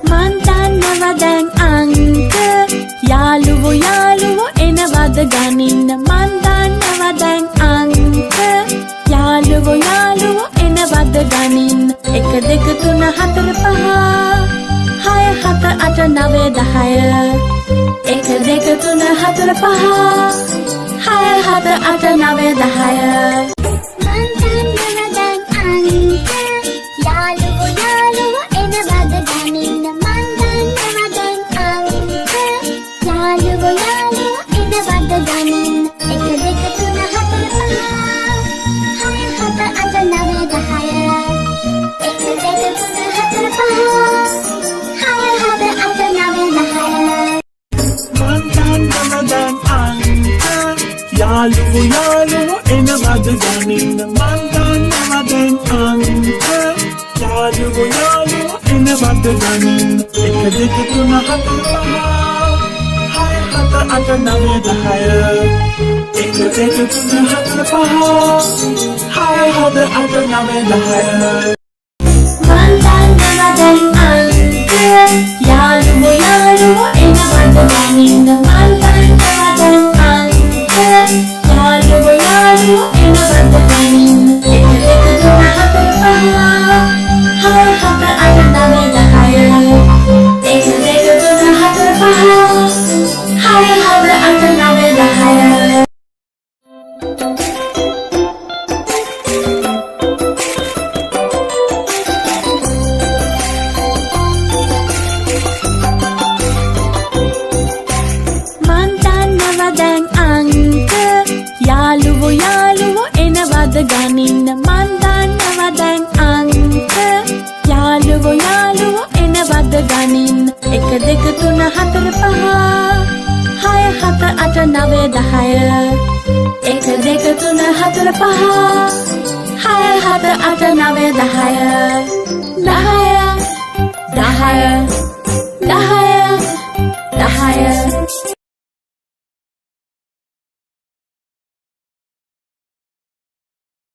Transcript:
මන් දන්නවා දැන් අංක යාළුවෝ යාළුවෝ එනවද ගනින්න මන් දන්නවා දැන් අංක යාළුවෝ යාළුවෝ එනවද ගනින්න 1 2 3 4 5 6 7 8 9 10 1 2 3 4 5 6 7 8 9 10 යාළුවෝ යාළුවෝ එනවද ගනින්න මන් දන්නවා දැන් අංක යාළුවෝ යාළුවෝ එනවද ගනින්න 1 2 3 4 5 6 7 8 9 10 1 2 3 4 5 6 7 8 9 10 මන් දන්නවා දැන් අංක යාළුවෝ යාළුවෝ එනවද ගනින්න මන් දන්නවා දැන් අංක යාළුවෝ යාළුවෝ එනවද ගනින්න 1 2 3 4 5 6 7 8 9 10 1 2 3 4 5 6 7 8 9 10 යාළුවෝ යාළුවෝ එනවද ගනින්න මන් දන්නවා දැන් අංක යාළුවෝ යාළුවෝ එනවද ගනින්න 1 2 3 4 5 6 7 8 9 10 1 2 3 4 5 6 7 8 9 10 10 10